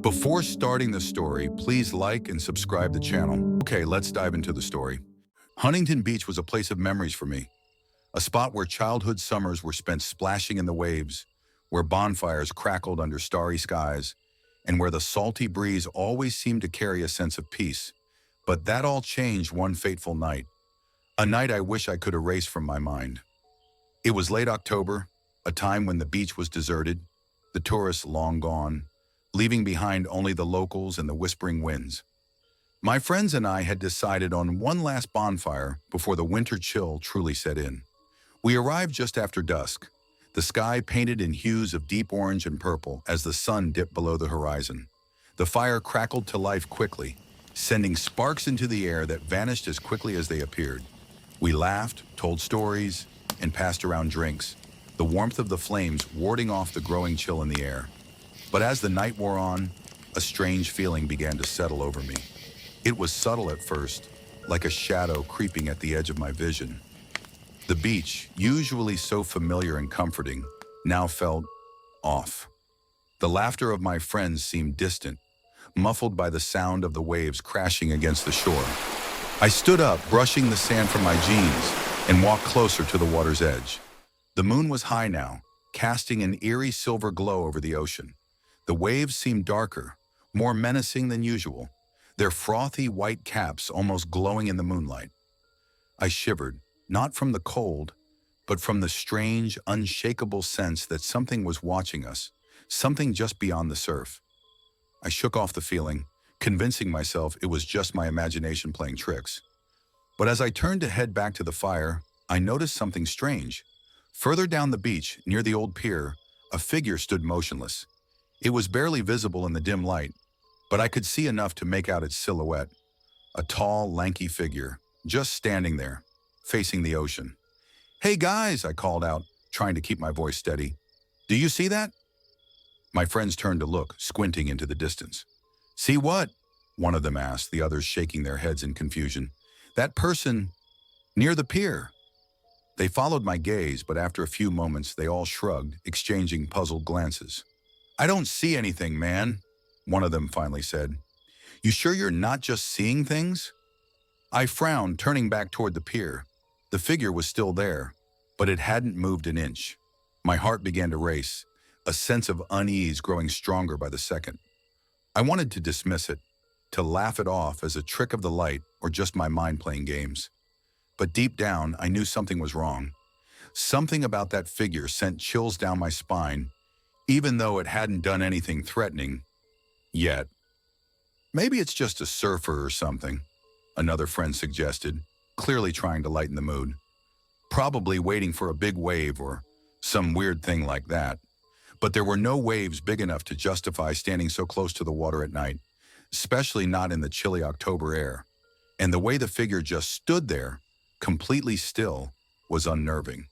Before starting the story, please like and subscribe the channel. Okay, let's dive into the story. Huntington Beach was a place of memories for me, a spot where childhood summers were spent splashing in the waves, where bonfires crackled under starry skies, and where the salty breeze always seemed to carry a sense of peace. But that all changed one fateful night, a night I wish I could erase from my mind. It was late October, a time when the beach was deserted, the tourists long gone, leaving behind only the locals and the whispering winds. My friends and I had decided on one last bonfire before the winter chill truly set in. We arrived just after dusk, the sky painted in hues of deep orange and purple as the sun dipped below the horizon. The fire crackled to life quickly, sending sparks into the air that vanished as quickly as they appeared. We laughed, told stories, and passed around drinks, the warmth of the flames warding off the growing chill in the air. But as the night wore on, a strange feeling began to settle over me. It was subtle at first, like a shadow creeping at the edge of my vision. The beach, usually so familiar and comforting, now felt off. The laughter of my friends seemed distant, muffled by the sound of the waves crashing against the shore. I stood up, brushing the sand from my jeans, and walked closer to the water's edge. The moon was high now, casting an eerie silver glow over the ocean. The waves seemed darker, more menacing than usual, their frothy white caps almost glowing in the moonlight. I shivered, not from the cold, but from the strange, unshakable sense that something was watching us, something just beyond the surf. I shook off the feeling, convincing myself it was just my imagination playing tricks. But as I turned to head back to the fire, I noticed something strange. Further down the beach, near the old pier, a figure stood motionless. It was barely visible in the dim light, but I could see enough to make out its silhouette. A tall, lanky figure, just standing there, facing the ocean. "Hey guys," I called out, trying to keep my voice steady. "Do you see that?" My friends turned to look, squinting into the distance. "See what?" one of them asked, the others shaking their heads in confusion. "That person near the pier." They followed my gaze, but after a few moments, they all shrugged, exchanging puzzled glances. "I don't see anything, man," one of them finally said. "You sure you're not just seeing things?" I frowned, turning back toward the pier. The figure was still there, but it hadn't moved an inch. My heart began to race, a sense of unease growing stronger by the second. I wanted to dismiss it, to laugh it off as a trick of the light or just my mind playing games. But deep down, I knew something was wrong. Something about that figure sent chills down my spine, even though it hadn't done anything threatening yet. "Maybe it's just a surfer or something," another friend suggested, clearly trying to lighten the mood. "Probably waiting for a big wave or some weird thing like that." But there were no waves big enough to justify standing so close to the water at night, especially not in the chilly October air. And the way the figure just stood there, completely still, was unnerving.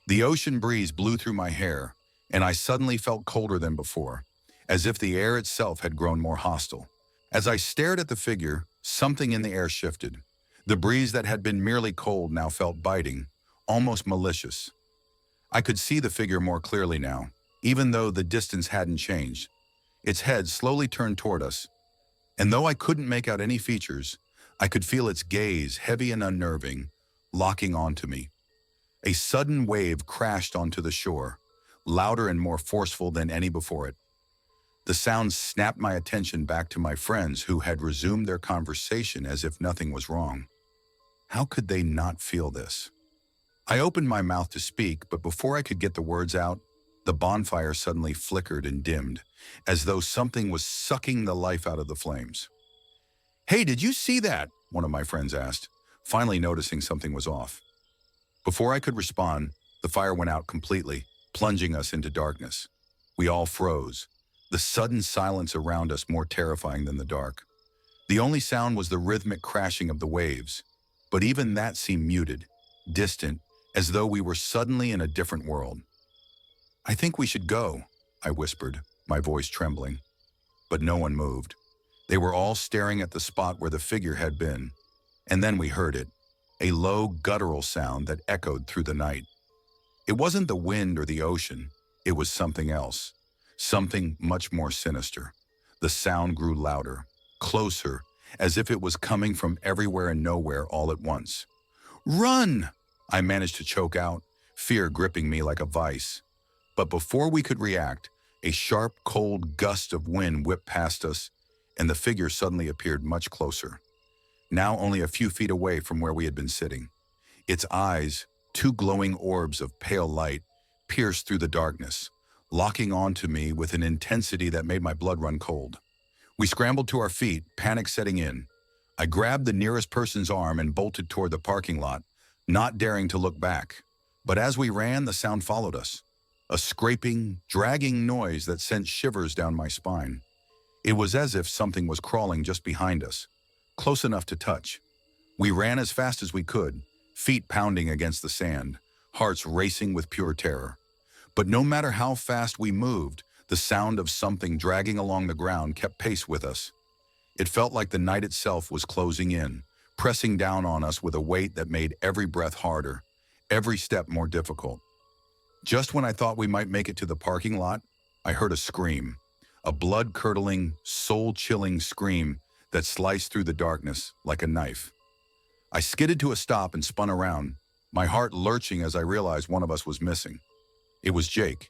The ocean breeze blew through my hair, and I suddenly felt colder than before, as if the air itself had grown more hostile. As I stared at the figure, something in the air shifted. The breeze that had been merely cold now felt biting, almost malicious. I could see the figure more clearly now, even though the distance hadn't changed. Its head slowly turned toward us, and though I couldn't make out any features, I could feel its gaze, heavy and unnerving, locking onto me. A sudden wave crashed onto the shore, louder and more forceful than any before it. The sound snapped my attention back to my friends who had resumed their conversation as if nothing was wrong. How could they not feel this? I opened my mouth to speak, but before I could get the words out, the bonfire suddenly flickered and dimmed, as though something was sucking the life out of the flames. "Hey, did you see that?" one of my friends asked, finally noticing something was off. Before I could respond, the fire went out completely, plunging us into darkness. We all froze, the sudden silence around us more terrifying than the dark. The only sound was the rhythmic crashing of the waves, but even that seemed muted, distant, as though we were suddenly in a different world. "I think we should go," I whispered, my voice trembling. But no one moved. They were all staring at the spot where the figure had been. And then we heard it, a low, guttural sound that echoed through the night. It wasn't the wind or the ocean, it was something else, something much more sinister. The sound grew louder, closer, as if it was coming from everywhere and nowhere all at once. "Run!" I managed to choke out, fear gripping me like a vice. But before we could react, a sharp, cold gust of wind whipped past us, and the figure suddenly appeared much closer, now only a few feet away from where we had been sitting. Its eyes, two glowing orbs of pale light, pierced through the darkness, locking onto me with an intensity that made my blood run cold. We scrambled to our feet, panic setting in. I grabbed the nearest person's arm and bolted toward the parking lot, not daring to look back. But as we ran, the sound followed us. A scraping, dragging noise that sent shivers down my spine. It was as if something was crawling just behind us, close enough to touch. We ran as fast as we could, feet pounding against the sand, hearts racing with pure terror. But no matter how fast we moved, the sound of something dragging along the ground kept pace with us. It felt like the night itself was closing in, pressing down on us with a weight that made every breath harder, every step more difficult. Just when I thought we might make it to the parking lot, I heard a scream, a blood-curdling, soul-chilling scream that sliced through the darkness like a knife. I skidded to a stop and spun around, my heart lurching as I realized one of us was missing. It was Jake.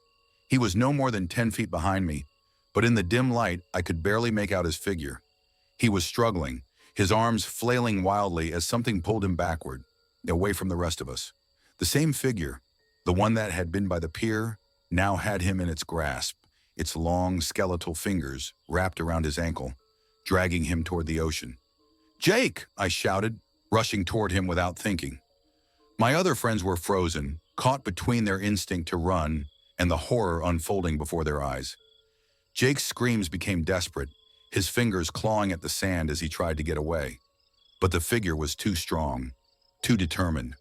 He was no more than 10 feet behind me, but in the dim light, I could barely make out his figure. He was struggling, his arms flailing wildly as something pulled him backward, away from the rest of us. The same figure, the one that had been by the pier, now had him in its grasp, its long skeletal fingers wrapped around his ankle, dragging him toward the ocean. "Jake!" I shouted, rushing toward him without thinking. My other friends were frozen, caught between their instinct to run and the horror unfolding before their eyes. Jake's screams became desperate, his fingers clawing at the sand as he tried to get away. But the figure was too strong, too determined.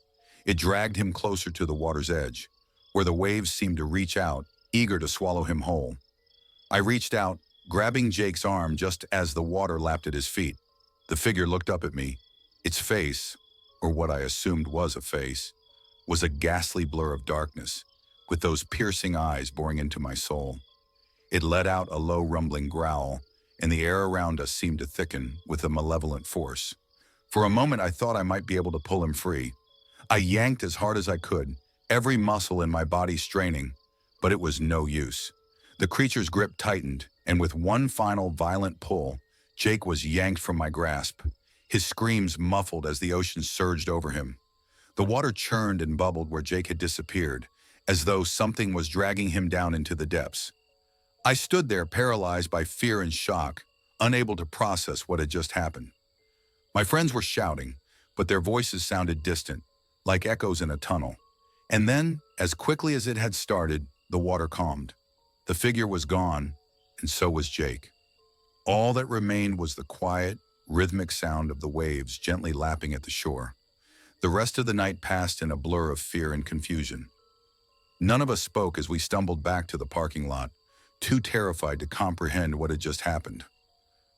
It dragged him closer to the water's edge, where the waves seemed to reach out, eager to swallow him whole. I reached out, grabbing Jake's arm just as the water lapped at his feet. The figure looked up at me. Its face, or what I assumed was a face, was a ghastly blur of darkness, with those piercing eyes boring into my soul. It let out a low rumbling growl, and the air around us seemed to thicken with a malevolent force. For a moment I thought I might be able to pull him free. I yanked as hard as I could, every muscle in my body straining, but it was no use. The creature's grip tightened, and with one final violent pull, Jake was yanked from my grasp, his screams muffled as the ocean surged over him. The water churned and bubbled where Jake had disappeared, as though something was dragging him down into the depths. I stood there paralyzed by fear and shock, unable to process what had just happened. My friends were shouting, but their voices sounded distant, like echoes in a tunnel. And then, as quickly as it had started, the water calmed. The figure was gone, and so was Jake. All that remained was the quiet, rhythmic sound of the waves gently lapping at the shore. The rest of the night passed in a blur of fear and confusion. None of us spoke as we stumbled back to the parking lot, too terrified to comprehend what had just happened.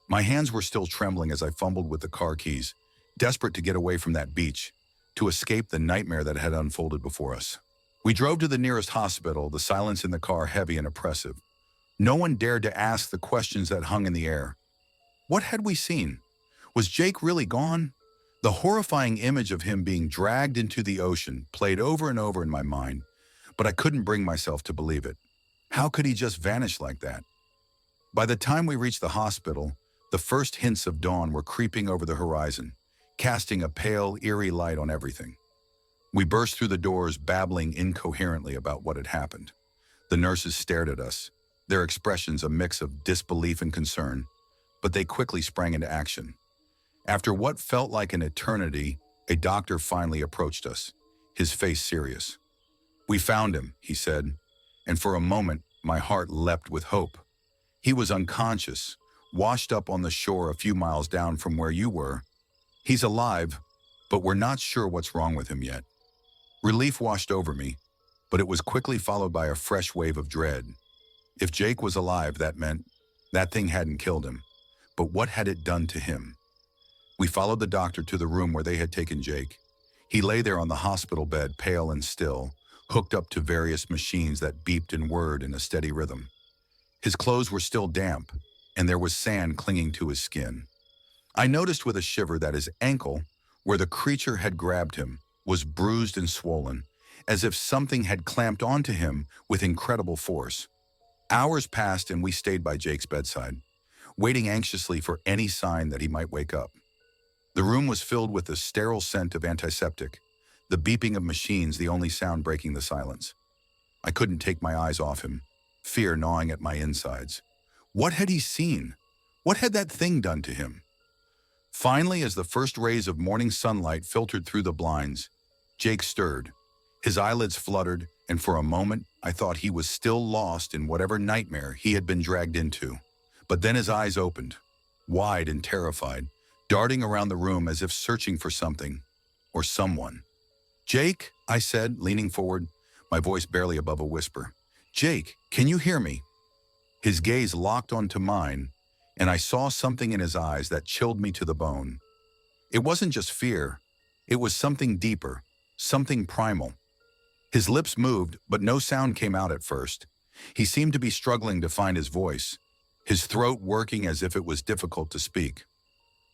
My hands were still trembling as I fumbled with the car keys, desperate to get away from that beach, to escape the nightmare that had unfolded before us. We drove to the nearest hospital, the silence in the car heavy and oppressive. No one dared to ask the questions that hung in the air. What had we seen? Was Jake really gone? The horrifying image of him being dragged into the ocean played over and over in my mind, but I couldn't bring myself to believe it. How could he just vanish like that? By the time we reached the hospital, the first hints of dawn were creeping over the horizon, casting a pale, eerie light on everything. We burst through the doors, babbling incoherently about what had happened. The nurses stared at us, their expressions a mix of disbelief and concern, but they quickly sprang into action. After what felt like an eternity, a doctor finally approached us, his face serious. "We found him," he said, and for a moment, my heart leapt with hope. "He was unconscious, washed up on the shore a few miles down from where you were. He's alive, but we're not sure what's wrong with him yet." Relief washed over me, but it was quickly followed by a fresh wave of dread. If Jake was alive, that meant that thing hadn't killed him. But what had it done to him? We followed the doctor to the room where they had taken Jake. He lay there on the hospital bed, pale and still, hooked up to various machines that beeped and whirred in a steady rhythm. His clothes were still damp, and there was sand clinging to his skin. I noticed with a shiver that his ankle, where the creature had grabbed him, was bruised and swollen, as if something had clamped onto him with incredible force. Hours passed and we stayed by Jake's bedside, waiting anxiously for any sign that he might wake up. The room was filled with the sterile scent of antiseptic, the beeping of machines the only sound breaking the silence. I couldn't take my eyes off him, fear gnawing at my insides. What had he seen? What had that thing done to him? Finally, as the first rays of morning sunlight filtered through the blinds, Jake stirred. His eyelids fluttered, and for a moment, I thought he was still lost in whatever nightmare he had been dragged into. But then his eyes opened, wide and terrified, darting around the room as if searching for something or someone. "Jake," I said, leaning forward, my voice barely above a whisper. "Jake, can you hear me?" His gaze locked onto mine, and I saw something in his eyes that chilled me to the bone. It wasn't just fear. It was something deeper, something primal. His lips moved, but no sound came out at first. He seemed to be struggling to find his voice, his throat working as if it was difficult to speak.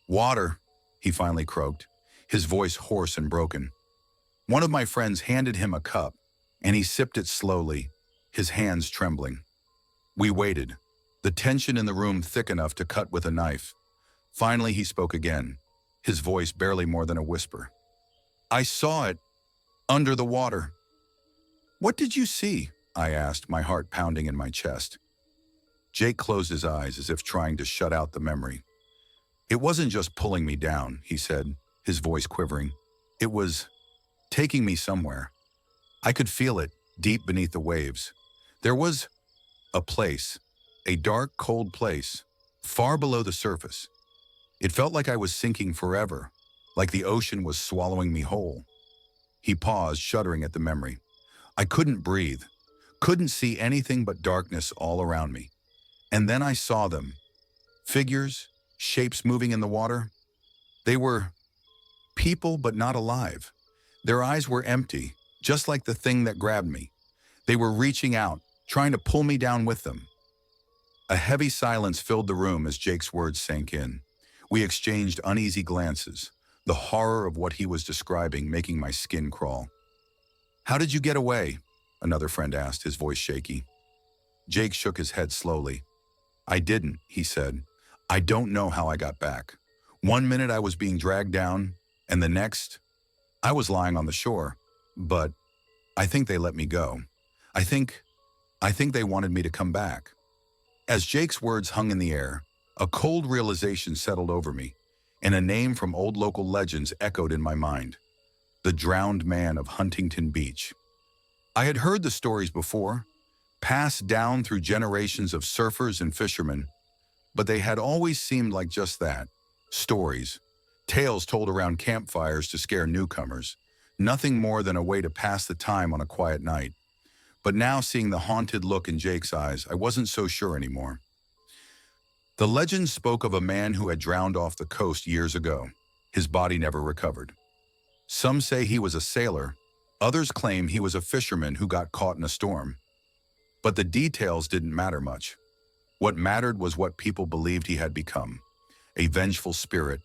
"Water," he finally croaked, his voice hoarse and broken. One of my friends handed him a cup, and he sipped it slowly, his hands trembling. We waited, the tension in the room thick enough to cut with a knife. Finally, he spoke again, his voice barely more than a whisper. "I saw it, under the water." "What did you see?" I asked, my heart pounding in my chest. Jake closed his eyes as if trying to shut out the memory. "It wasn't just pulling me down," he said, his voice quivering. "It was taking me somewhere. I could feel it, deep beneath the waves. There was a place, a dark, cold place, far below the surface. It felt like I was sinking forever, like the ocean was swallowing me whole." He paused, shuddering at the memory. I couldn't breathe, couldn't see anything but darkness all around me. And then I saw them. Figures, shapes moving in the water. They were people, but not alive. Their eyes were empty, just like the thing that grabbed me. They were reaching out, trying to pull me down with them. A heavy silence filled the room as Jake's words sank in. We exchanged uneasy glances, the horror of what he was describing making my skin crawl. "How did you get away?" another friend asked, his voice shaky. Jake shook his head slowly. "I didn't," he said. "I don't know how I got back. One minute I was being dragged down, and the next, I was lying on the shore. But I think they let me go. I think they wanted me to come back." As Jake's words hung in the air, a cold realization settled over me, and a name from old local legends echoed in my mind. The Drowned Man of Huntington Beach. I had heard the stories before, passed down through generations of surfers and fishermen, but they had always seemed like just that, stories, tales told around campfires to scare newcomers, nothing more than a way to pass the time on a quiet night. But now, seeing the haunted look in Jake's eyes, I wasn't so sure anymore. The legend spoke of a man who had drowned off the coast years ago. His body never recovered. Some say he was a sailor, others claim he was a fisherman who got caught in a storm. But the details didn't matter much. What mattered was what people believed he had become, a vengeful spirit,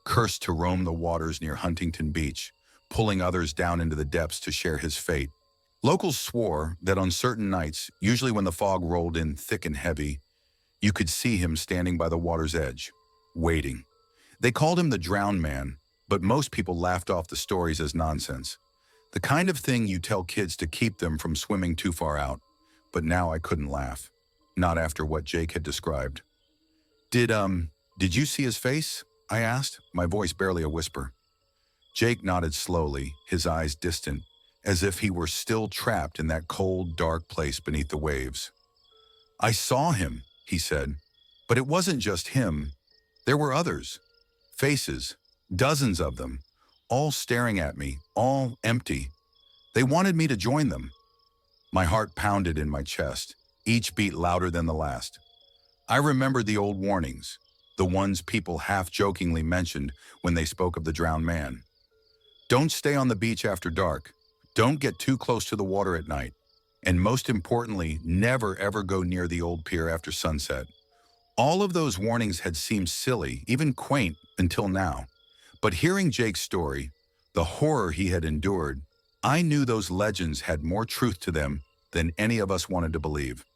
cursed to roam the waters near Huntington Beach, pulling others down into the depths to share his fate. Locals swore that on certain nights, usually when the fog rolled in thick and heavy, you could see him standing by the water's edge, waiting. They called him the Drowned Man, but most people laughed off the stories as nonsense. The kind of thing you tell kids to keep them from swimming too far out. But now I couldn't laugh, not after what Jake had described. Did you see his face?" I asked, my voice barely a whisper. Jake nodded slowly, his eyes distant, as if he were still trapped in that cold, dark place beneath the waves. "I saw him," he said, "but it wasn't just him. There were others, faces, dozens of them, all staring at me, all empty. They wanted me to join them." My heart pounded in my chest, each beat louder than the last. I remembered the old warnings, the ones people half-jokingly mentioned when they spoke of the drowned man. Don't stay on the beach after dark. Don't get too close to the water at night. And most importantly, never ever go near the old pier after sunset. All of those warnings had seemed silly, even quaint, until now. But hearing Jake's story, the horror he had endured, I knew those legends had more truth to them than any of us wanted to believe.